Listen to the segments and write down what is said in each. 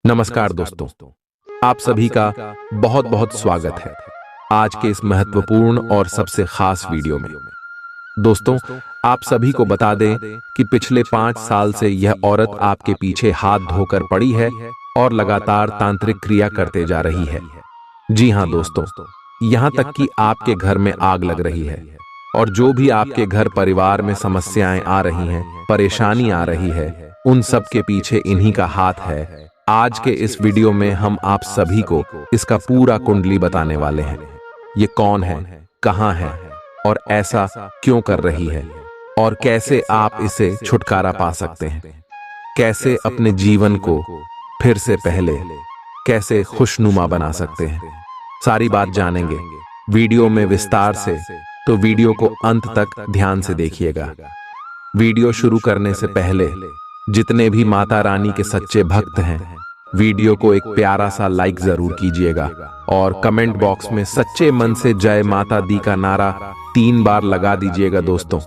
नमस्कार दोस्तों, आप सभी का बहुत बहुत स्वागत है आज के इस महत्वपूर्ण और सबसे खास वीडियो में। दोस्तों, आप सभी को बता दें कि पिछले 5 साल से यह औरत आपके पीछे हाथ धोकर पड़ी है और लगातार तांत्रिक क्रिया करते जा रही है। जी हाँ दोस्तों, यहाँ तक कि आपके घर में आग लग रही है और जो भी आपके घर परिवार में समस्याएं आ रही हैं, परेशानी आ रही है, उन सब के पीछे इन्हीं का हाथ है। आज के इस वीडियो में हम आप सभी को इसका पूरा कुंडली बताने वाले हैं। ये कौन है, कहां है और ऐसा क्यों कर रही है और कैसे आप इसे छुटकारा पा सकते हैं, कैसे अपने जीवन को फिर से पहले कैसे खुशनुमा बना सकते हैं। सारी बात जानेंगे वीडियो में विस्तार से, तो वीडियो को अंत तक ध्यान से देखिएगा। वीडियो शुरू करने से पहले जितने भी माता रानी के सच्चे भक्त हैं, वीडियो को एक प्यारा सा लाइक जरूर कीजिएगा और कमेंट बॉक्स में सच्चे मन से जय माता दी का नारा 3 बार लगा दीजिएगा। दोस्तों,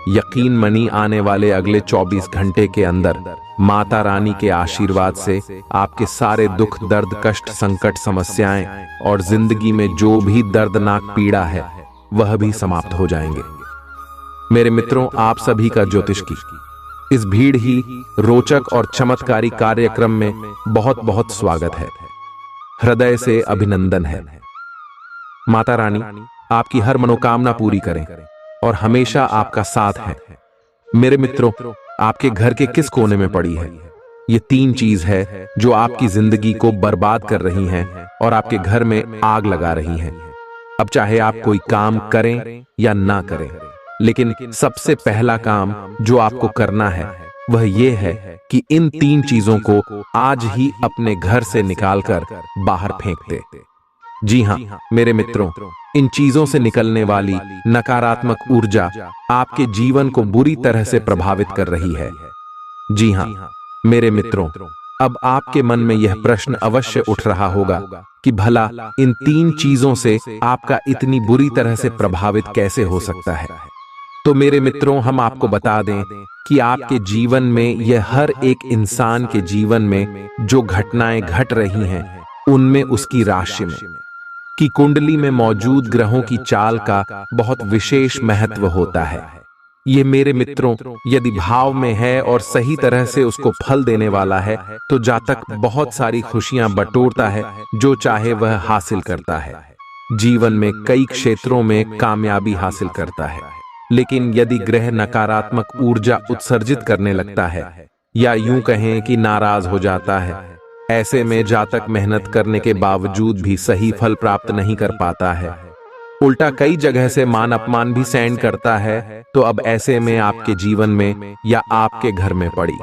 यकीन मनी आने वाले अगले 24 घंटे के अंदर माता रानी के आशीर्वाद से आपके सारे दुख, दर्द, कष्ट, संकट, समस्याएं और जिंदगी में जो भी दर्दनाक पीड़ा है वह भी समाप्त हो जाएंगे। मेरे मित्रों, आप सभी का ज्योतिष की इस भीड़ ही रोचक और चमत्कारी कार्यक्रम में बहुत बहुत स्वागत है। हृदय से अभिनंदन है। माता रानी आपकी हर मनोकामना पूरी करें और हमेशा आपका साथ है। मेरे मित्रों, आपके घर के किस कोने में पड़ी है ये 3 चीज है जो आपकी जिंदगी को बर्बाद कर रही हैं और आपके घर में आग लगा रही हैं। अब चाहे आप कोई काम करें या ना करें, लेकिन सबसे पहला काम जो आपको करना है वह यह है कि इन 3 चीजों को आज ही अपने घर से निकालकर बाहर फेंक दे। जी हाँ मेरे मित्रों, इन चीजों से निकलने वाली नकारात्मक ऊर्जा आपके जीवन को बुरी तरह से प्रभावित कर रही है। जी हाँ मेरे मित्रों, अब आपके मन में यह प्रश्न अवश्य उठ रहा होगा कि भला इन 3 चीजों से आपका इतनी बुरी तरह से प्रभावित कैसे हो सकता है। तो मेरे मित्रों, हम आपको बता दें कि आपके जीवन में यह हर एक इंसान के जीवन में जो घटनाएं घट रही हैं, उनमें उसकी राशि में की कुंडली में मौजूद ग्रहों की चाल का बहुत विशेष महत्व होता है। ये मेरे मित्रों, यदि भाव में है और सही तरह से उसको फल देने वाला है, तो जातक बहुत सारी खुशियां बटोरता है, जो चाहे वह हासिल करता है। जीवन में कई क्षेत्रों में कामयाबी हासिल करता है। लेकिन यदि ग्रह नकारात्मक ऊर्जा उत्सर्जित करने लगता है या यूं कहें कि नाराज हो जाता है, ऐसे में जातक मेहनत करने के बावजूद भी सही फल प्राप्त नहीं कर पाता है, उल्टा कई जगह से मान अपमान भी सहन करता है। तो अब ऐसे में आपके जीवन में या आपके घर में पड़ी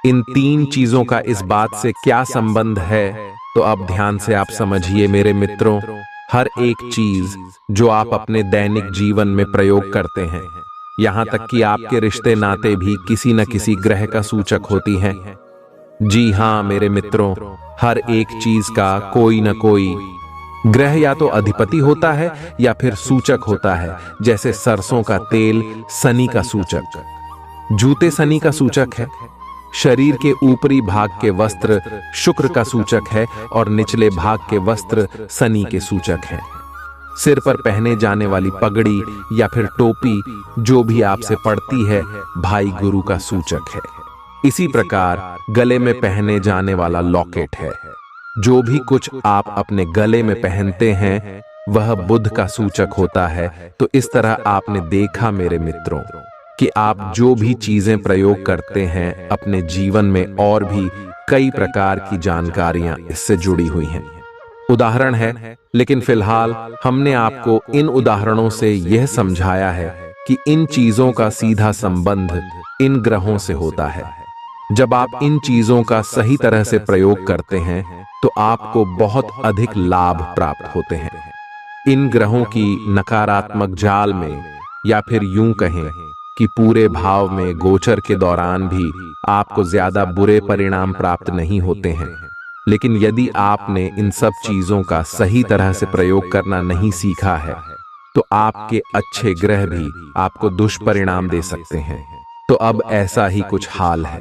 इन 3 चीजों का इस बात से क्या संबंध है, तो अब ध्यान से आप समझिए मेरे मित्रों। हर एक चीज जो आप अपने दैनिक जीवन में प्रयोग करते हैं, यहां तक कि आपके रिश्ते नाते भी किसी न किसी ग्रह का सूचक होती हैं। जी हां मेरे मित्रों, हर एक चीज का कोई न कोई ग्रह या तो अधिपति होता है या फिर सूचक होता है। जैसे सरसों का तेल शनि का सूचक, जूते शनि का सूचक है, शरीर के ऊपरी भाग के वस्त्र शुक्र का सूचक है और निचले भाग के वस्त्र शनि के सूचक हैं। सिर पर पहने जाने वाली पगड़ी या फिर टोपी जो भी आपसे पड़ती है, भाई गुरु का सूचक है। इसी प्रकार गले में पहने जाने वाला लॉकेट है। जो भी कुछ आप अपने गले में पहनते हैं वह बुध का सूचक होता है। तो इस तरह आपने देखा मेरे मित्रों कि आप जो भी चीजें प्रयोग करते हैं अपने जीवन में, और भी कई प्रकार की जानकारियां इससे जुड़ी हुई हैं। उदाहरण है, लेकिन फिलहाल हमने आपको इन उदाहरणों से यह समझाया है कि इन चीजों का सीधा संबंध इन ग्रहों से होता है। जब आप इन चीजों का सही तरह से प्रयोग करते हैं तो आपको बहुत अधिक लाभ प्राप्त होते हैं। इन ग्रहों की नकारात्मक जाल में या फिर यूं कहें कि पूरे भाव में गोचर के दौरान भी आपको ज्यादा बुरे परिणाम प्राप्त नहीं होते हैं। लेकिन यदि आपने इन सब चीजों का सही तरह से प्रयोग करना नहीं सीखा है, तो आपके अच्छे ग्रह भी आपको दुष्परिणाम दे सकते हैं। तो अब ऐसा ही कुछ हाल है।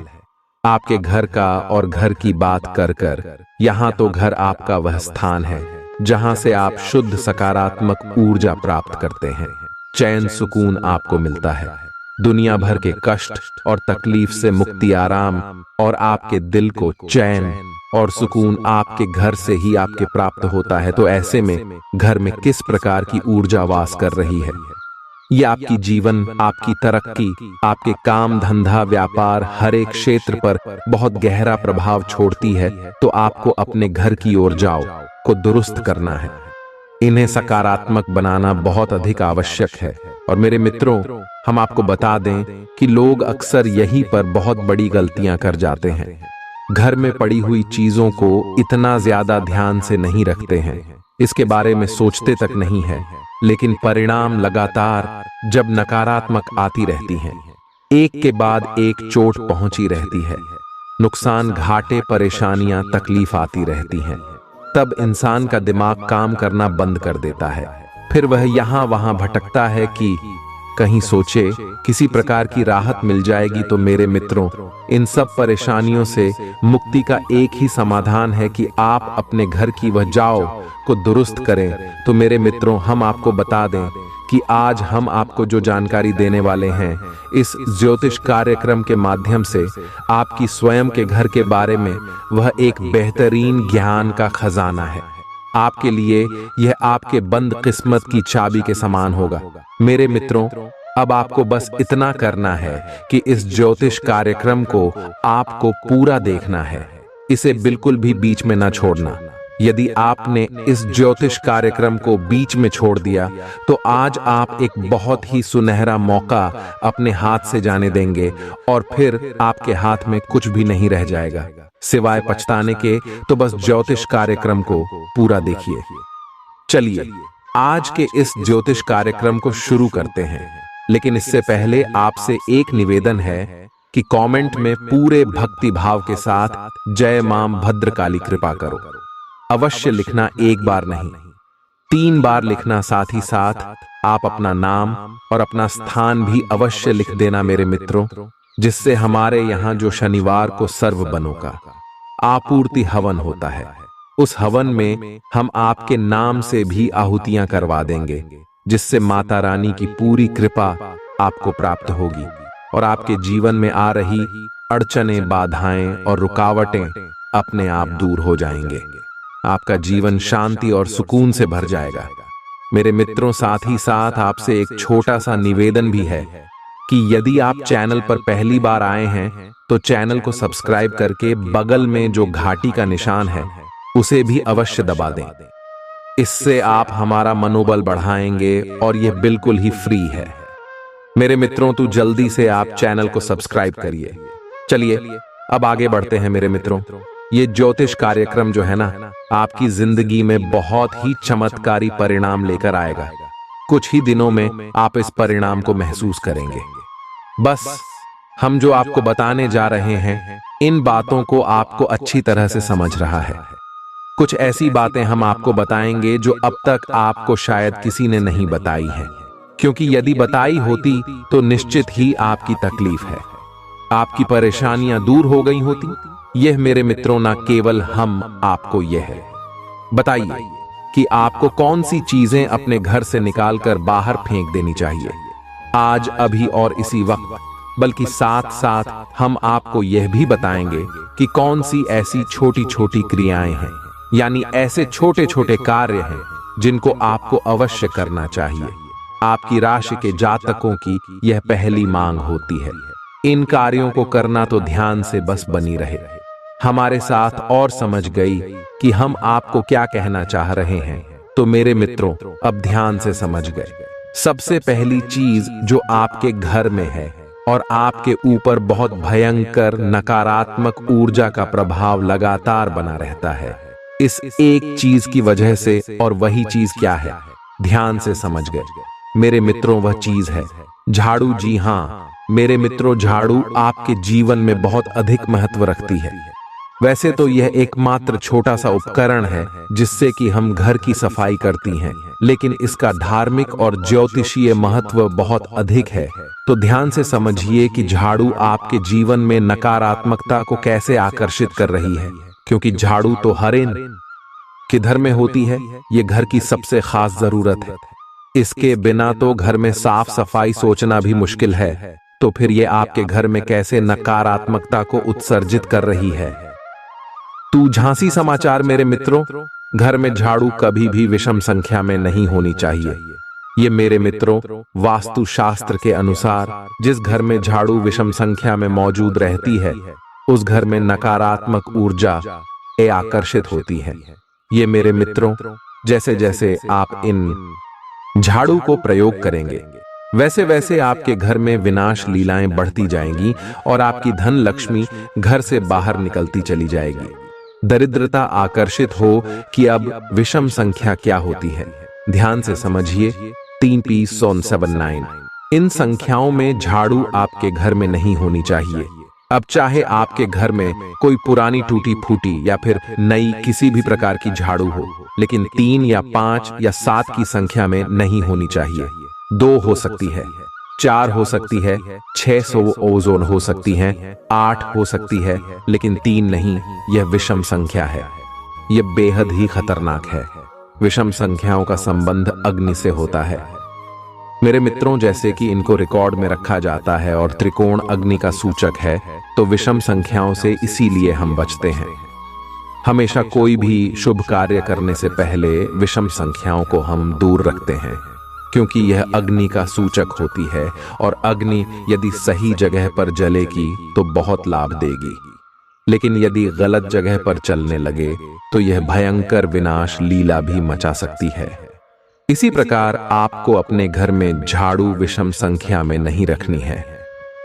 आपके घर का और घर की बात कर कर यहाँ तो घर आपका वह स्थान है जहां से आप शुद्ध सकारात्मक ऊर्जा प्राप्त करते हैं। चैन सुकून आपको मिलता है, दुनिया भर के कष्ट और तकलीफ से मुक्ति, आराम और आपके दिल को चैन और सुकून आपके घर से ही आपके प्राप्त होता है। तो ऐसे में घर में किस प्रकार की ऊर्जा वास कर रही है? ये आपकी जीवन, आपकी तरक्की, आपके काम धंधा व्यापार हर एक क्षेत्र पर बहुत गहरा प्रभाव छोड़ती है। तो आपको अपने घर की ऊर्जाओं को दुरुस्त करना है, इन्हें सकारात्मक बनाना बहुत अधिक आवश्यक है। और मेरे मित्रों, हम आपको बता दें कि लोग अक्सर यहीं पर बहुत बड़ी गलतियां कर जाते हैं। घर में पड़ी हुई चीजों को इतना ज्यादा ध्यान से नहीं रखते हैं, इसके बारे में सोचते तक नहीं है, लेकिन परिणाम लगातार जब नकारात्मक आती रहती हैं, एक के बाद एक चोट पहुंची रहती है, नुकसान, घाटे, परेशानियां, तकलीफ आती रहती हैं, तब इंसान का दिमाग काम करना बंद कर देता है। फिर वह यहां वहां भटकता है कि कहीं सोचे किसी प्रकार की राहत मिल जाएगी। तो मेरे मित्रों, इन सब परेशानियों से मुक्ति का एक ही समाधान है कि आप अपने घर की वह जाओ को दुरुस्त करें। तो मेरे मित्रों, हम आपको बता दें कि आज हम आपको जो जानकारी देने वाले हैं, इस ज्योतिष कार्यक्रम के माध्यम से आपकी स्वयं के घर के बारे में वह एक बेहतरीन ज्ञान का खजाना है। आपके लिए यह आपके बंद किस्मत की चाबी के समान होगा। मेरे मित्रों, अब आपको बस इतना करना है कि इस ज्योतिष कार्यक्रम को आपको पूरा देखना है, इसे बिल्कुल भी बीच में ना छोड़ना। यदि आपने इस ज्योतिष कार्यक्रम को बीच में छोड़ दिया तो आज आप एक बहुत ही सुनहरा मौका अपने हाथ से जाने देंगे और फिर आपके हाथ में कुछ भी नहीं रह जाएगा सिवाय पछताने के। तो बस ज्योतिष कार्यक्रम को पूरा देखिए। चलिए आज के इस ज्योतिष कार्यक्रम को शुरू करते हैं, लेकिन इससे पहले आपसे एक निवेदन है कि कमेंट में पूरे भक्ति भाव के साथ जय मां भद्रकाली कृपा करो अवश्य लिखना, एक बार नहीं 3 बार लिखना। साथ ही साथ आप अपना नाम और अपना स्थान भी अवश्य लिख देना मेरे मित्रों, जिससे हमारे यहाँ जो शनिवार को सर्व बनों का आपूर्ति हवन होता है, उस हवन में हम आपके नाम से भी आहुतियां करवा देंगे, जिससे माता रानी की पूरी कृपा आपको प्राप्त होगी और आपके जीवन में आ रही अड़चनें, बाधाएं और रुकावटें अपने आप दूर हो जाएंगे। आपका जीवन शांति और सुकून से भर जाएगा। मेरे मित्रों, साथ ही साथ आपसे एक छोटा सा निवेदन भी है कि यदि आप चैनल पर पहली बार आए हैं तो चैनल को सब्सक्राइब करके बगल में जो घंटी का निशान है उसे भी अवश्य दबा दें। इससे आप हमारा मनोबल बढ़ाएंगे और यह बिल्कुल ही फ्री है। मेरे मित्रों, तो जल्दी से आप चैनल को सब्सक्राइब करिए। चलिए अब आगे बढ़ते हैं मेरे मित्रों। ये ज्योतिष कार्यक्रम जो है ना, आपकी जिंदगी में बहुत ही चमत्कारी परिणाम लेकर आएगा। कुछ ही दिनों में आप इस परिणाम को महसूस करेंगे। बस हम जो आपको बताने जा रहे हैं, इन बातों को आपको अच्छी तरह से समझ रहा है। कुछ ऐसी बातें हम आपको बताएंगे जो अब तक आपको शायद किसी ने नहीं बताई है, क्योंकि यदि बताई होती तो निश्चित ही आपकी तकलीफ है, आपकी परेशानियां दूर हो गई होती। यह मेरे मित्रों, ना केवल हम आपको यह है बताइए कि आपको कौन सी चीजें अपने घर से निकालकर बाहर फेंक देनी चाहिए आज, अभी और इसी वक्त। बल्कि साथ साथ हम आपको यह भी बताएंगे कि कौन सी ऐसी छोटी छोटी क्रियाएं हैं, यानी ऐसे छोटे छोटे कार्य हैं जिनको आपको अवश्य करना चाहिए। आपकी राशि के जातकों की यह पहली मांग होती है। इन कार्यों को करना तो ध्यान से बस बनी रहे, हमारे साथ और समझ गई कि हम आपको क्या कहना चाह रहे हैं। तो मेरे मित्रों, अब ध्यान से समझ गए। सबसे पहली चीज जो आपके घर में है और आपके ऊपर बहुत भयंकर नकारात्मक ऊर्जा का प्रभाव लगातार बना रहता है, इस एक चीज की वजह से। और वही चीज क्या है? ध्यान से समझ गए मेरे मित्रों, वह चीज है झाड़ू। जी हाँ मेरे मित्रों, झाड़ू आपके जीवन में बहुत अधिक महत्व रखती है। वैसे तो यह एकमात्र छोटा सा उपकरण है जिससे कि हम घर की सफाई करती हैं, लेकिन इसका धार्मिक और ज्योतिषीय महत्व बहुत अधिक है। तो ध्यान से समझिए कि झाड़ू आपके जीवन में नकारात्मकता को कैसे आकर्षित कर रही है, क्योंकि झाड़ू तो हर के घर में होती है। ये घर की सबसे खास जरूरत है। इसके बिना तो घर में साफ सफाई सोचना भी मुश्किल है। तो फिर ये आपके घर में कैसे नकारात्मकता को उत्सर्जित कर रही है। तू झांसी समाचार मेरे मित्रों, घर में झाड़ू कभी भी विषम संख्या में नहीं होनी चाहिए। ये मेरे मित्रों, वास्तु शास्त्र के अनुसार जिस घर में झाड़ू विषम संख्या में मौजूद रहती है, उस घर में नकारात्मक ऊर्जा आकर्षित होती है। ये मेरे मित्रों, जैसे जैसे आप इन झाड़ू को प्रयोग करेंगे, वैसे वैसे आपके घर में विनाश लीलाएं बढ़ती जाएंगी और आपकी धन लक्ष्मी घर से बाहर निकलती चली जाएगी। दरिद्रता आकर्षित हो कि अब विषम संख्या क्या होती है। ध्यान से समझिए, 3P779 इन संख्याओं में झाड़ू आपके घर में नहीं होनी चाहिए। अब चाहे आपके घर में कोई पुरानी टूटी फूटी या फिर नई किसी भी प्रकार की झाड़ू हो, लेकिन 3 या 5 या 7 की संख्या में नहीं होनी चाहिए। 2 हो सकती है, 4 हो सकती है, 600 ओजोन हो सकती है, 8 हो सकती है, लेकिन 3 नहीं। यह विषम संख्या है। यह बेहद ही खतरनाक है। विषम संख्याओं का संबंध अग्नि से होता है मेरे मित्रों। जैसे कि इनको रिकॉर्ड में रखा जाता है और त्रिकोण अग्नि का सूचक है, तो विषम संख्याओं से इसीलिए हम बचते हैं। हमेशा कोई भी शुभ कार्य करने से पहले विषम संख्याओं को हम दूर रखते हैं, क्योंकि यह अग्नि का सूचक होती है और अग्नि यदि सही जगह पर जलेगी तो बहुत लाभ देगी, लेकिन यदि गलत जगह पर चलने लगे तो यह भयंकर विनाश लीला भी मचा सकती है। इसी प्रकार आपको अपने घर में झाड़ू विषम संख्या में नहीं रखनी है।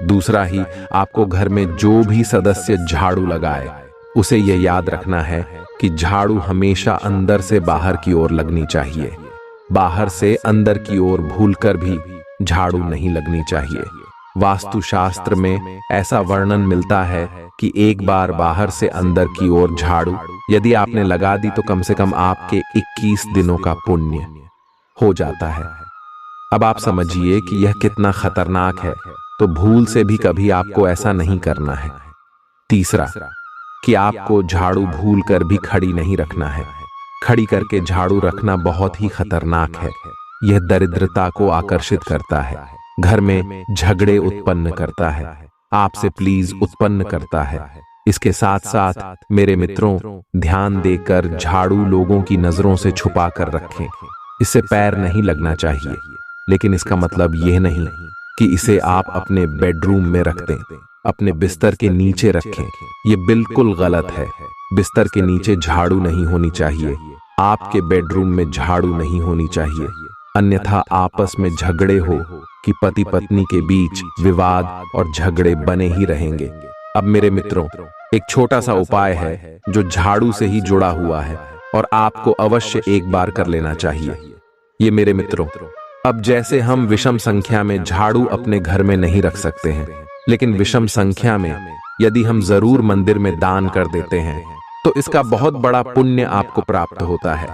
दूसरा ही, आपको घर में जो भी सदस्य झाड़ू लगाए उसे यह याद रखना है कि झाड़ू हमेशा अंदर से बाहर की ओर लगनी चाहिए। बाहर से अंदर की ओर भूलकर भी झाड़ू नहीं लगनी चाहिए। वास्तुशास्त्र में ऐसा वर्णन मिलता है कि एक बार बाहर से अंदर की ओर झाड़ू यदि आपने लगा दी तो कम से कम आपके 21 दिनों का पुण्य हो जाता है। अब आप समझिए कि यह कितना खतरनाक है। तो भूल से भी कभी आपको ऐसा नहीं करना है। तीसरा, कि आपको झाड़ू भूल कर भी खड़ी नहीं रखना है। खड़ी करके झाड़ू रखना बहुत ही खतरनाक है। यह दरिद्रता को आकर्षित करता है, घर में झगड़े उत्पन्न करता है, आपसे प्लीज उत्पन्न करता है। इसके साथ साथ मेरे मित्रों, ध्यान देकर झाड़ू लोगों की नजरों से छुपा कर रखें। इससे पैर नहीं लगना चाहिए, लेकिन इसका मतलब यह नहीं कि इसे आप अपने बेडरूम में रख दें, अपने बिस्तर के नीचे रखें। यह बिल्कुल गलत है। बिस्तर के नीचे झाड़ू नहीं होनी चाहिए। आपके बेडरूम में झाड़ू नहीं होनी चाहिए, अन्यथा आपस में झगड़े हो कि पति पत्नी के बीच विवाद और झगड़े बने ही रहेंगे। अब मेरे मित्रों, एक छोटा सा उपाय है जो झाड़ू से ही जुड़ा हुआ है और आपको अवश्य एक बार कर लेना चाहिए। ये मेरे मित्रों, अब जैसे हम विषम संख्या में झाड़ू अपने घर में नहीं रख सकते हैं, लेकिन विषम संख्या में यदि हम जरूर मंदिर में दान कर देते हैं तो इसका बहुत बड़ा पुण्य आपको प्राप्त होता है।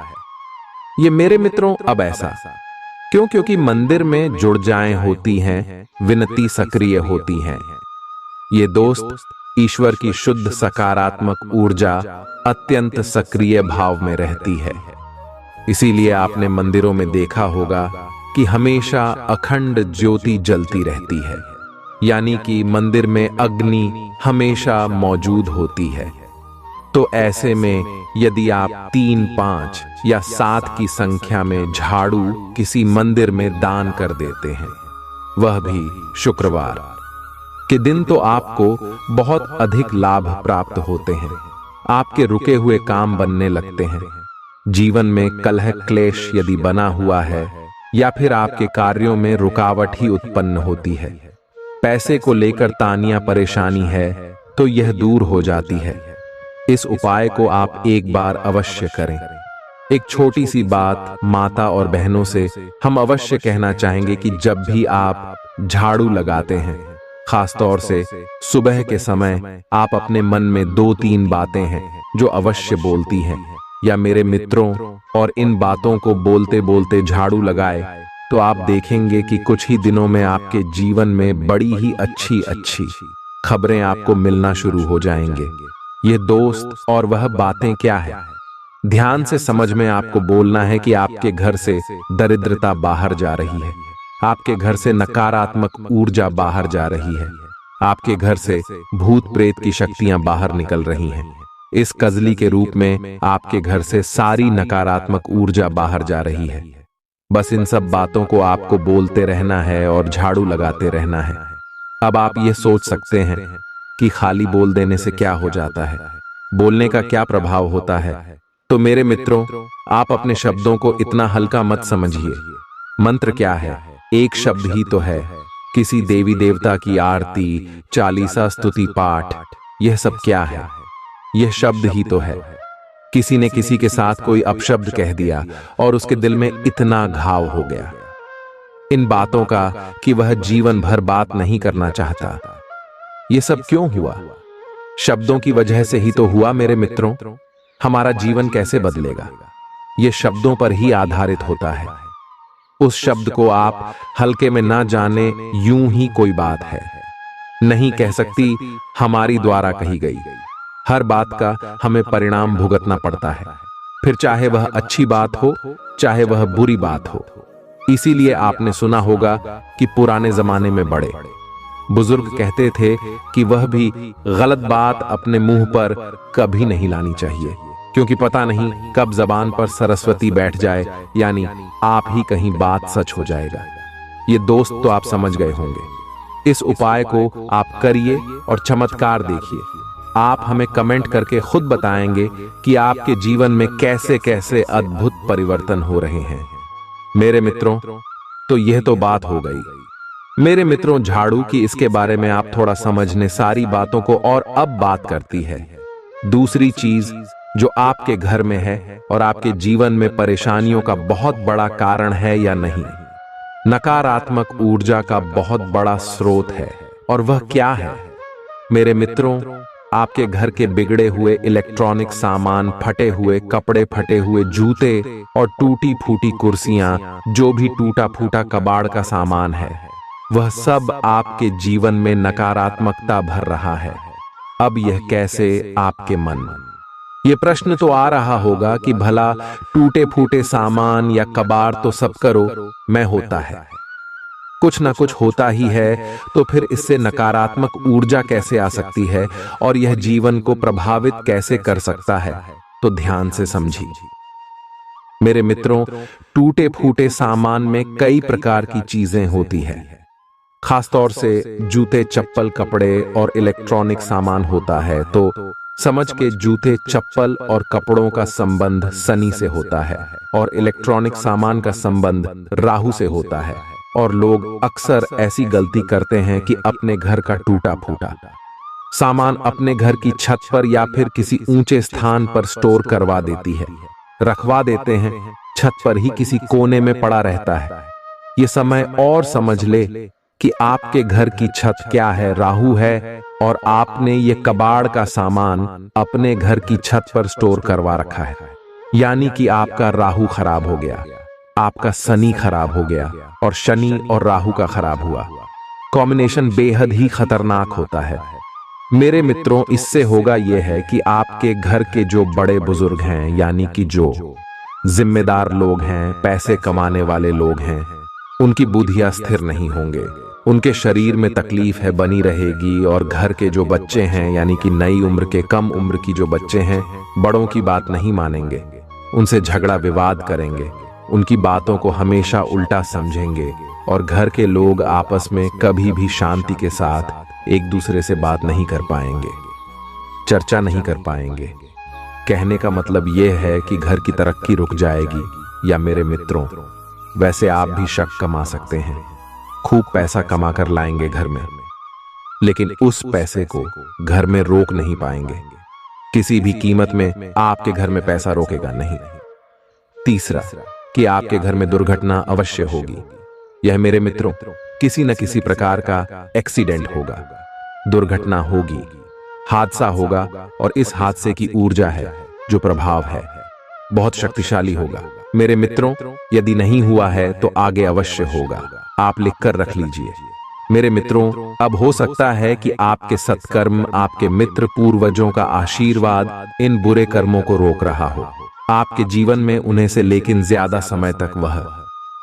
ये मेरे मित्रों, अब ऐसा क्यों? क्योंकि मंदिर में जुड़जाएं होती हैं, विनती सक्रिय होती हैं। ये दोस्त, ईश्वर की शुद्ध सकारात्मक ऊर्जा अत्यंत सक्रिय भाव में रहती है। इसीलिए आपने मंदिरों में देखा होगा कि हमेशा अखंड ज्योति जलती रहती है, यानी कि मंदिर में अग्नि हमेशा मौजूद होती है। तो ऐसे में यदि आप 3, 5 या 7 की संख्या में झाड़ू किसी मंदिर में दान कर देते हैं, वह भी शुक्रवार के दिन, तो आपको बहुत अधिक लाभ प्राप्त होते हैं। आपके रुके हुए काम बनने लगते हैं। जीवन में कलह क्लेश यदि बना हुआ है या फिर आपके कार्यों में रुकावट ही उत्पन्न होती है, पैसे को लेकर तानिया परेशानी है, तो यह दूर हो जाती है। इस उपाय को आप एक बार अवश्य करें। एक छोटी सी बात माता और बहनों से हम अवश्य कहना चाहेंगे कि जब भी आप झाड़ू लगाते हैं खास तौर से सुबह के समय आप अपने मन में 2-3 बातें हैं जो अवश्य बोलती हैं, या मेरे मित्रों, और इन बातों को बोलते बोलते झाड़ू लगाए तो आप देखेंगे कि कुछ ही दिनों में आपके जीवन में बड़ी ही अच्छी अच्छी खबरें आपको मिलना शुरू हो जाएंगे। ये दोस्त और वह बातें क्या है? ध्यान से समझ में आपको बोलना है कि आपके घर से दरिद्रता बाहर जा रही है, आपके घर से नकारात्मक ऊर्जा बाहर जा रही है, आपके घर से भूत प्रेत की शक्तियां बाहर निकल रही हैं। इस कजली के रूप में आपके घर से सारी नकारात्मक ऊर्जा बाहर जा रही है। बस इन सब बातों को आपको बोलते रहना है और झाड़ू लगाते रहना है। अब आप ये सोच सकते हैं कि खाली बोल देने से क्या हो जाता है, बोलने का क्या प्रभाव होता है। तो मेरे मित्रों, आप अपने शब्दों को इतना हल्का मत समझिए। मंत्र क्या है? एक शब्द ही तो है। किसी देवी देवता की आरती, चालीसा, स्तुति पाठ, यह सब क्या है? यह शब्द ही तो है। किसी ने किसी के साथ कोई अपशब्द कह दिया और उसके दिल में इतना घाव हो गया इन बातों का कि वह जीवन भर बात नहीं करना चाहता। यह सब क्यों हुआ? शब्दों की वजह से ही तो हुआ मेरे मित्रों। हमारा जीवन कैसे बदलेगा? यह शब्दों पर ही आधारित होता है। उस शब्द को आप हल्के में ना जाने, यूं ही कोई बात है नहीं कह सकती, हमारी द्वारा कही गई। हर बात का हमें परिणाम भुगतना पड़ता है, फिर चाहे वह अच्छी बात हो, चाहे वह बुरी बात हो। इसीलिए आपने सुना होगा कि पुराने जमाने में बड़े बुजुर्ग कहते थे कि वह भी गलत बात अपने मुंह पर कभी नहीं लानी चाहिए, क्योंकि पता नहीं कब जबान पर सरस्वती बैठ जाए, यानी आप ही कहीं बात सच हो जाएगा। ये दोस्त तो आप समझ गए होंगे। इस उपाय को आप करिए और चमत्कार देखिए। आप हमें कमेंट करके खुद बताएंगे कि आपके जीवन में कैसे कैसे अद्भुत परिवर्तन हो रहे हैं। मेरे मित्रों, तो यह तो बात हो गई। मेरे मित्रों, झाड़ू की इसके बारे में आप थोड़ा समझने सारी बातों को, और अब बात करती है दूसरी चीज जो आपके घर में है और आपके जीवन में परेशानियों का बहुत बड़ा कारण है या नहीं। नकारात्मक ऊर्जा का बहुत बड़ा स्रोत है, और वह क्या है? मेरे मित्रों, आपके घर के बिगड़े हुए इलेक्ट्रॉनिक सामान, फटे हुए कपड़े, फटे हुए जूते और टूटी फूटी कुर्सियां, जो भी टूटा फूटा कबाड़ का सामान है, वह सब आपके जीवन में नकारात्मकता भर रहा है। अब यह कैसे? आपके मन ये प्रश्न तो आ रहा होगा कि भला टूटे फूटे सामान या कबाड़ तो सब करो मैं होता है, कुछ ना कुछ होता ही है, तो फिर इससे नकारात्मक ऊर्जा कैसे आ सकती है और यह जीवन को प्रभावित कैसे कर सकता है? तो ध्यान से समझिए मेरे मित्रों। टूटे फूटे सामान में कई प्रकार की चीजें होती है, खासतौर से जूते, चप्पल, कपड़े और इलेक्ट्रॉनिक सामान होता है। तो समझ के जूते, चप्पल और कपड़ों का संबंध शनि से होता है और इलेक्ट्रॉनिक सामान का संबंध राहु से होता है। और लोग अक्सर ऐसी गलती करते हैं कि अपने घर का टूटा फूटा सामान अपने घर की छत पर या फिर किसी ऊंचे स्थान पर स्टोर करवा देती है, रखवा देते हैं, छत पर ही किसी कोने में पड़ा रहता है। ये समय और समझ ले कि आपके घर की छत क्या है? राहु है, और आपने ये कबाड़ का सामान अपने घर की छत पर स्टोर करवा रखा है, यानी कि आपका राहु खराब हो गया, आपका शनि खराब हो गया, और शनि और राहु का खराब हुआ। कॉम्बिनेशन बेहद ही खतरनाक होता है मेरे मित्रों। इससे होगा यह है कि आपके घर के जो बड़े बुजुर्ग हैं, यानी कि जो जिम्मेदार लोग हैं, पैसे कमाने वाले लोग हैं, उनकी बुद्धियां स्थिर नहीं होंगे, उनके शरीर में तकलीफ है बनी रहेगी। और घर के जो बच्चे हैं, यानी कि नई उम्र के, कम उम्र की जो बच्चे हैं, बड़ों की बात नहीं मानेंगे, उनसे झगड़ा विवाद करेंगे, उनकी बातों को हमेशा उल्टा समझेंगे, और घर के लोग आपस में कभी भी शांति के साथ एक दूसरे से बात नहीं कर पाएंगे, चर्चा नहीं कर पाएंगे। कहने का मतलब यह है कि घर की तरक्की रुक जाएगी। या मेरे मित्रों, वैसे आप भी शक कमा सकते हैं, खूब पैसा कमा कर लाएंगे घर में, लेकिन उस पैसे को घर में रोक नहीं पाएंगे। किसी भी कीमत में आपके घर में पैसा रोकेगा नहीं। तीसरा, कि आपके घर में दुर्घटना अवश्य होगी। यह मेरे मित्रों किसी न किसी प्रकार का एक्सीडेंट होगा, दुर्घटना होगी, हादसा होगा और इस हादसे की ऊर्जा है, जो प्रभाव है, बहुत शक्तिशाली होगा। मेरे मित्रों, यदि नहीं हुआ है तो आगे अवश्य होगा। आप लिखकर रख लीजिए। मेरे मित्रों, अब हो सकता है कि आपके सत्कर्म, आपके मित्र पूर्वजों का आशीर्वाद इन बुरे कर्मों को रोक रहा हो आपके जीवन में उन्हें से, लेकिन ज्यादा समय तक वह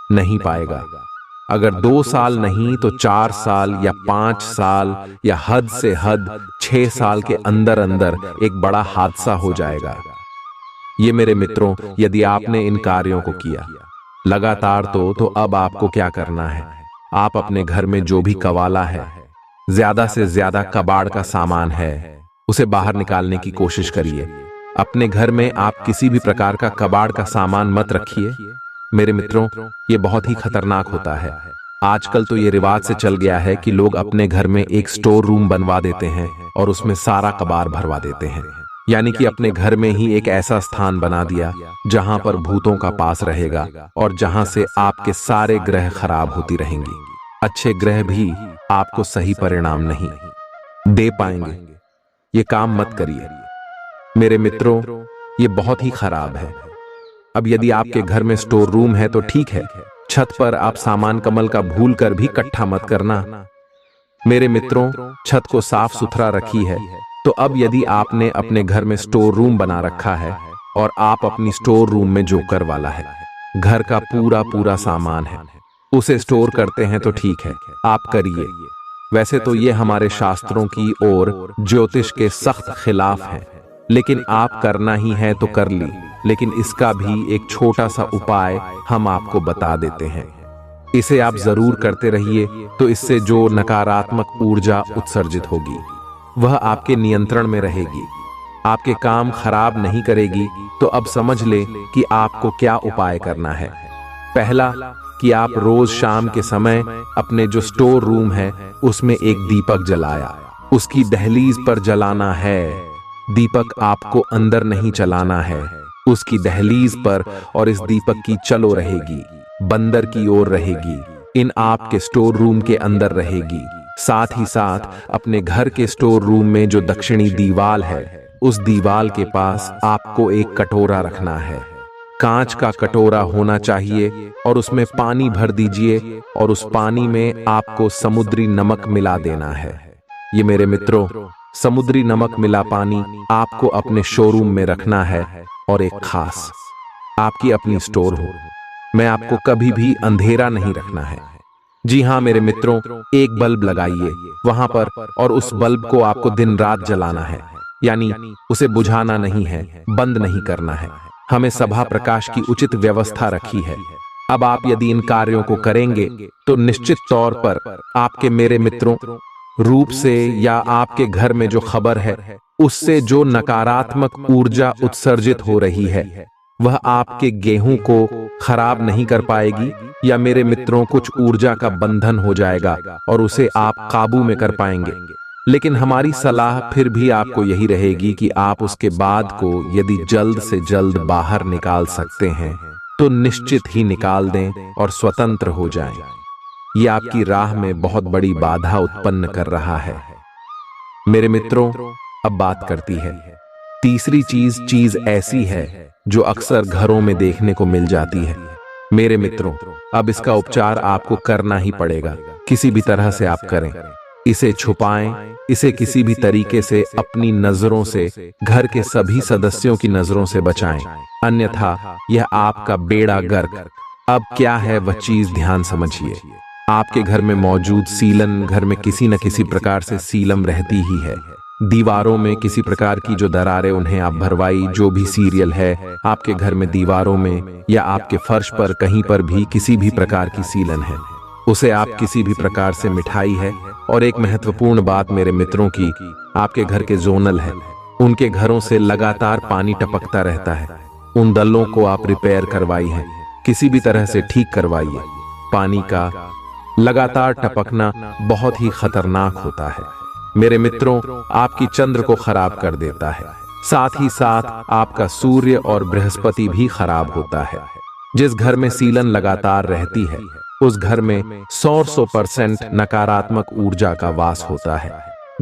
नहीं पाएगा। अगर 2 साल नहीं तो 4 साल या 5 साल या हद से हद 6 साल के अंदर अंदर एक बड़ा हादसा हो जाएगा। ये मेरे मित्रों, यदि आपने इन कार्यों को किया लगातार तो अब आपको क्या करना है? आप अपने घर में जो भी कवाला है, ज्यादा से ज्यादा कबाड़ का सामान है, उसे बाहर निकालने की कोशिश करिए। अपने घर में आप किसी भी प्रकार का कबाड़ का सामान मत रखिए। मेरे मित्रों, ये बहुत ही खतरनाक होता है। आजकल तो ये रिवाज से चल गया है कि लोग अपने घर में एक स्टोर रूम बनवा देते हैं और उसमें सारा कबाड़ भरवा देते हैं। यानी कि अपने घर में ही एक ऐसा स्थान बना दिया जहां पर भूतों का पास रहेगा और जहां से आपके सारे ग्रह खराब होती रहेंगी। अच्छे ग्रह भी आपको सही परिणाम नहीं दे पाएंगे। ये काम मत करिए मेरे मित्रों, ये बहुत ही खराब है। अब यदि आपके घर में स्टोर रूम है तो ठीक है, छत पर आप सामान कमल का भूल कर भी इकट्ठा मत करना। मेरे मित्रों, छत को साफ सुथरा रखी है तो अब यदि आपने अपने घर में स्टोर रूम बना रखा है और आप अपनी स्टोर रूम में जोकर वाला है, घर का पूरा पूरा सामान है, उसे स्टोर करते हैं तो ठीक है, आप करिए। वैसे तो ये हमारे शास्त्रों की और ज्योतिष के सख्त खिलाफ है, लेकिन आप करना ही है तो कर ली। लेकिन इसका भी एक छोटा सा उपाय हम आपको बता देते हैं। इसे आप जरूर करते रहिए, तो इससे जो नकारात्मक ऊर्जा उत्सर्जित होगी वह आपके नियंत्रण में रहेगी, आपके काम खराब नहीं करेगी। तो अब समझ ले कि आपको क्या उपाय करना है। पहला, कि आप रोज शाम के समय अपने जो स्टोर रूम है उसमें एक दीपक जलाया, उसकी दहलीज पर जलाना है। दीपक आपको अंदर नहीं चलाना है, उसकी दहलीज पर, और इस दीपक की चलो रहेगी, बंदर की ओर रहेगी, इन आपके स्टोर रूम के अंदर रहेगी। साथ ही साथ अपने घर के स्टोर रूम में जो दक्षिणी दीवाल है, उस दीवाल के पास आपको एक कटोरा रखना है। कांच का कटोरा होना चाहिए और उसमें पानी भर दीजिए और उस पानी में आपको समुद्री नमक मिला देना है। ये मेरे मित्रों, समुद्री नमक मिला पानी आपको अपने शोरूम में रखना है और एक खास आपकी अपनी स्टोर हो। मैं आपको कभी भी अंधेरा नहीं रखना है। जी हाँ मेरे मित्रों, एक बल्ब लगाइए वहां पर और उस बल्ब को आपको दिन रात जलाना है, यानी उसे बुझाना नहीं है, बंद नहीं करना है। हमें सभा प्रकाश की उचित व्यवस्था रखी है। अब आप यदि इन कार्यों को करेंगे तो निश्चित तौर पर आपके मेरे मित्रों रूप से या आपके घर में जो खबर है उससे जो नकारात्मक ऊर्जा उत्सर्जित हो रही है वह आपके गेहूं को खराब नहीं कर पाएगी, या मेरे मित्रों कुछ ऊर्जा का बंधन हो जाएगा और उसे आप काबू में कर पाएंगे। लेकिन हमारी सलाह फिर भी आपको यही रहेगी कि आप उसके बाद को यदि जल्द से जल्द बाहर निकाल सकते हैं तो निश्चित ही निकाल दें और स्वतंत्र हो जाएं। ये आपकी राह में बहुत बड़ी बाधा उत्पन्न कर रहा है। मेरे मित्रों, अब बात करती है तीसरी चीज ऐसी है जो अक्सर घरों में देखने को मिल जाती है। मेरे मित्रों, अब इसका उपचार आपको करना ही पड़ेगा, किसी भी तरह से आप करें। इसे छुपाएं, इसे किसी भी तरीके से अपनी नजरों से, घर के सभी सदस्यों की नजरों से बचाएं, अन्यथा यह आपका बेड़ा गर्क। अब क्या है वह चीज, ध्यान समझिए। आपके घर में मौजूद सीलन, घर में किसी न किसी प्रकार से सीलम रहती ही है। दीवारों में किसी प्रकार की जो दरारें उन्हें आप भरवाई, जो भी सीरियल है आपके घर में दीवारों में या आपके फर्श पर कहीं पर भी किसी भी प्रकार की सीलन है, उसे आप किसी भी प्रकार से मिठाई है। और एक महत्वपूर्ण बात मेरे मित्रों की, आपके घर के जोनल है, उनके घरों से लगातार पानी टपकता रहता है। उन दलों को आप रिपेयर करवाई है, किसी भी तरह से ठीक करवाइए। पानी का लगातार टपकना बहुत ही खतरनाक होता है मेरे मित्रों, आपकी चंद्र को खराब कर देता है। साथ ही साथ आपका सूर्य और बृहस्पति भी खराब होता है। जिस घर में सीलन लगातार रहती है उस घर में 100% नकारात्मक ऊर्जा का वास होता है।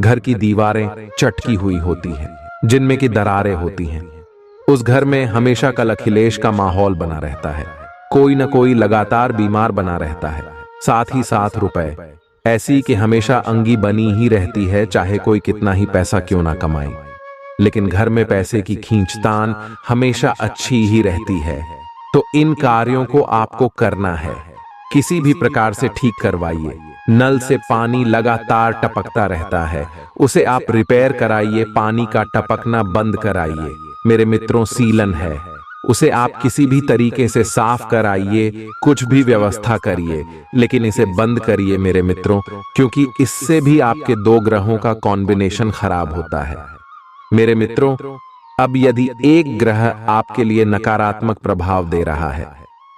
घर की दीवारें चटकी हुई होती हैं, जिनमें की दरारें होती हैं। उस घर में हमेशा कल अखिलेश का माहौल बना रहता है। कोई न कोई लगातार बीमार बना रहता है। साथ ही साथ रुपए ऐसी कि हमेशा अंगी बनी ही रहती है, चाहे कोई कितना ही पैसा क्यों ना कमाए। लेकिन घर में पैसे की खींचतान हमेशा अच्छी ही रहती है। तो इन कार्यों को आपको करना है। किसी भी प्रकार से ठीक करवाइए। नल से पानी लगातार टपकता रहता है, उसे आप रिपेयर कराइए। पानी का टपकना बंद कराइए मेरे मित्रों, सीलन है। उसे आप किसी भी तरीके से साफ कराइए, कुछ भी व्यवस्था करिए, लेकिन इसे बंद करिए मेरे मित्रों, क्योंकि इससे भी आपके दो ग्रहों का कॉम्बिनेशन खराब होता है। मेरे मित्रों, अब यदि एक ग्रह आपके लिए नकारात्मक प्रभाव दे रहा है,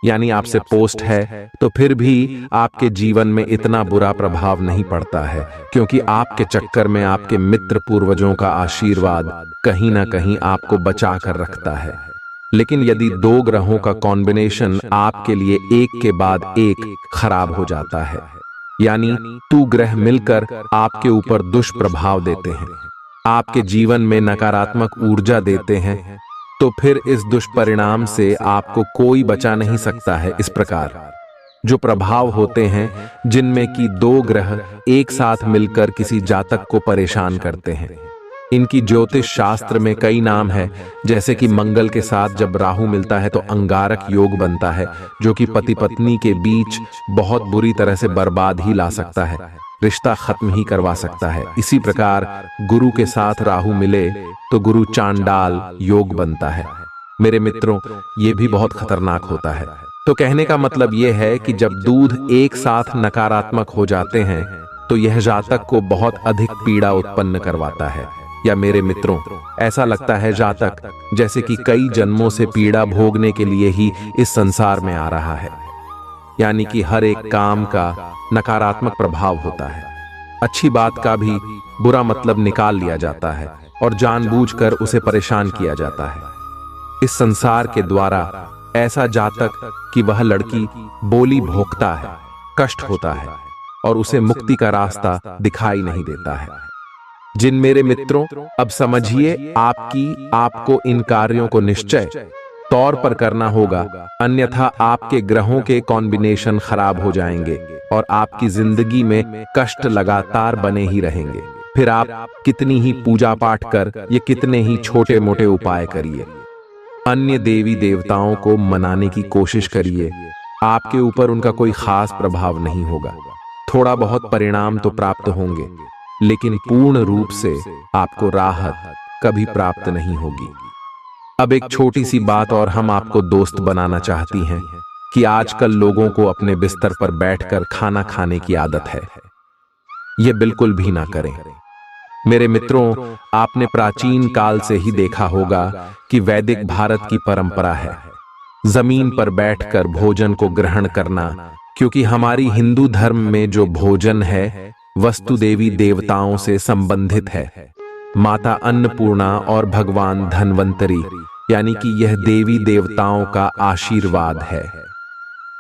यानी आपसे पोस्ट है, तो फिर भी आपके जीवन में इतना बुरा प्रभाव नहीं पड़ता है, क्योंकि आपके चक्कर में आपके मित्र पूर्वजों का आशीर्वाद कहीं ना कहीं आपको बचा कर रखता है। लेकिन यदि दो ग्रहों का कॉम्बिनेशन आपके लिए एक के बाद एक खराब हो जाता है, यानी तू ग्रह मिलकर आपके ऊपर दुष्प्रभाव देते हैं, आपके जीवन में नकारात्मक ऊर्जा देते हैं, तो फिर इस दुष्परिणाम से आपको कोई बचा नहीं सकता है। इस प्रकार जो प्रभाव होते हैं, जिनमें कि दो ग्रह एक साथ मिलकर किसी जातक को परेशान करते हैं, इनकी ज्योतिष शास्त्र में कई नाम है। जैसे कि मंगल के साथ जब राहु मिलता है तो अंगारक योग बनता है, जो कि पति पत्नी के बीच बहुत बुरी तरह से बर्बाद ही ला सकता है, रिश्ता खत्म ही करवा सकता है। इसी प्रकार गुरु के साथ राहु मिले तो गुरु चांडाल योग बनता है। मेरे मित्रों, ये भी बहुत खतरनाक होता है। तो कहने का मतलब यह है कि जब दूध एक साथ नकारात्मक हो जाते हैं, तो यह जातक को बहुत अधिक पीड़ा उत्पन्न करवाता है। या मेरे मित्रों, ऐसा लगता है जातक जैसे कि कई जन्मों से पीड़ा भोगने के लिए ही इस संसार में आ रहा है। यानी कि हर एक काम का नकारात्मक प्रभाव होता है। अच्छी बात का भी बुरा मतलब निकाल लिया जाता है और जानबूझकर उसे परेशान किया जाता है। इस संसार के द्वारा ऐसा जातक कि वह लड़की बोली भोगता है, कष्ट होता है और उसे मुक्ति का रास्ता दिखाई नहीं देता है। जिन मेरे मित्रों, अब समझिए आपको इन कार्यों को निश्चय तौर पर करना होगा, अन्यथा आपके ग्रहों के कॉम्बिनेशन खराब हो जाएंगे और आपकी जिंदगी में कष्ट लगातार बने ही रहेंगे। फिर आप कितनी ही पूजा पाठ कर, ये कितने ही छोटे मोटे उपाय करिए, अन्य देवी देवताओं को मनाने की कोशिश करिए, आपके ऊपर उनका कोई खास प्रभाव नहीं होगा। थोड़ा बहुत परिणाम तो प्राप्त होंगे, लेकिन पूर्ण रूप से आपको राहत कभी प्राप्त नहीं होगी। अब एक छोटी सी बात और हम आपको दोस्त बनाना चाहती हैं कि आजकल लोगों को अपने बिस्तर पर बैठकर खाना खाने की आदत है। यह बिल्कुल भी ना करें। मेरे मित्रों, आपने प्राचीन काल से ही देखा होगा कि वैदिक भारत की परंपरा है जमीन पर बैठकर भोजन को ग्रहण करना, क्योंकि हमारी हिंदू धर्म में जो भोजन है वस्तु देवी देवताओं से संबंधित है। माता अन्नपूर्णा और भगवान धन्वंतरी, यानी कि यह देवी देवताओं का आशीर्वाद है।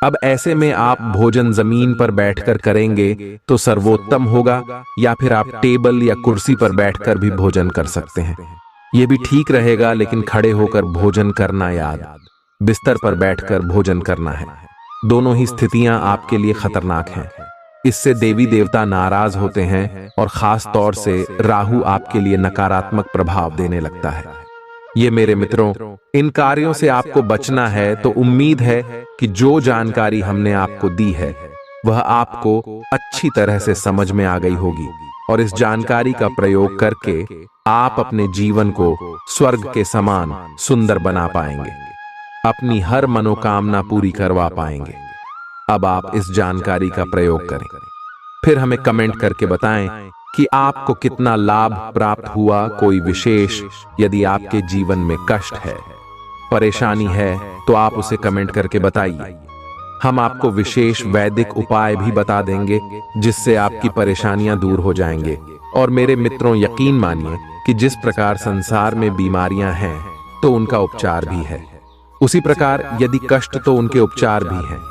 अब ऐसे में आप भोजन जमीन पर बैठकर करेंगे तो सर्वोत्तम होगा, या फिर आप टेबल या कुर्सी पर बैठकर भी भोजन कर सकते हैं। यह भी ठीक रहेगा, लेकिन खड़े होकर भोजन करना याद, बिस्तर पर बैठकर भोजन करना है। दोनों ही स्थितियां आपके लिए खतरनाक हैं। इससे देवी देवता नाराज होते हैं और खास तौर से राहु आपके लिए नकारात्मक प्रभाव देने लगता है। ये मेरे मित्रों, इन कार्यों से आपको बचना है, तो उम्मीद है कि जो जानकारी हमने आपको दी है वह आपको अच्छी तरह से समझ में आ गई होगी और इस जानकारी का प्रयोग करके आप अपने जीवन को स्वर्ग के समान सुंदर बना पाएंगे, अपनी हर मनोकामना पूरी करवा पाएंगे। अब आप इस जानकारी का प्रयोग करें, फिर हमें कमेंट करके बताएं कि आपको कितना लाभ प्राप्त हुआ। कोई विशेष यदि आपके जीवन में कष्ट है, परेशानी है, तो आप उसे कमेंट करके बताइए। हम आपको विशेष वैदिक उपाय भी बता देंगे जिससे आपकी परेशानियां दूर हो जाएंगे। और मेरे मित्रों, यकीन मानिए कि जिस प्रकार संसार में बीमारियां हैं तो उनका उपचार भी है, उसी प्रकार यदि कष्ट तो उनके उपचार भी हैं।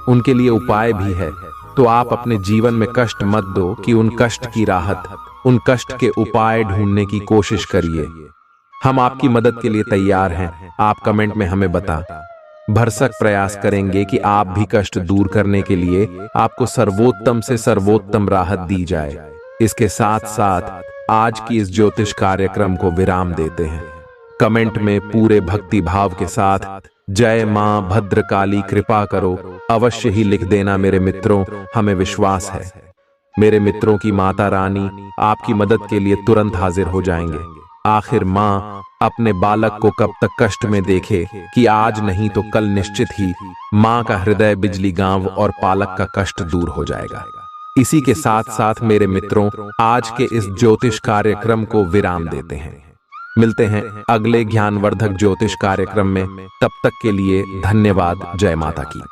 उनके लिए उपाय भी है। तो आप अपने जीवन में कष्ट मत दो कि उन कष्ट की राहत, उन कष्ट के उपाय ढूंढने की कोशिश करिए। हम आपकी मदद के लिए तैयार हैं। आप कमेंट में हमें बता भरसक प्रयास करेंगे कि आप भी कष्ट दूर करने के लिए आपको सर्वोत्तम से सर्वोत्तम राहत दी जाए। इसके साथ साथ आज की इस ज्योतिष कार्यक्रम को विराम देते हैं। कमेंट में पूरे भक्ति भाव के साथ जय मां भद्रकाली कृपा करो अवश्य ही लिख देना मेरे मित्रों। हमें विश्वास है मेरे मित्रों की माता रानी आपकी मदद के लिए तुरंत हाजिर हो जाएंगे। आखिर मां अपने बालक को कब तक कष्ट में देखे कि आज नहीं तो कल निश्चित ही मां का हृदय बिजली गांव और पालक का कष्ट दूर हो जाएगा। इसी के साथ साथ मेरे मित्रों आज के इस ज्योतिष कार्यक्रम को विराम देते हैं। मिलते हैं अगले ज्ञानवर्धक ज्योतिष कार्यक्रम में। तब तक के लिए धन्यवाद। जय माता की।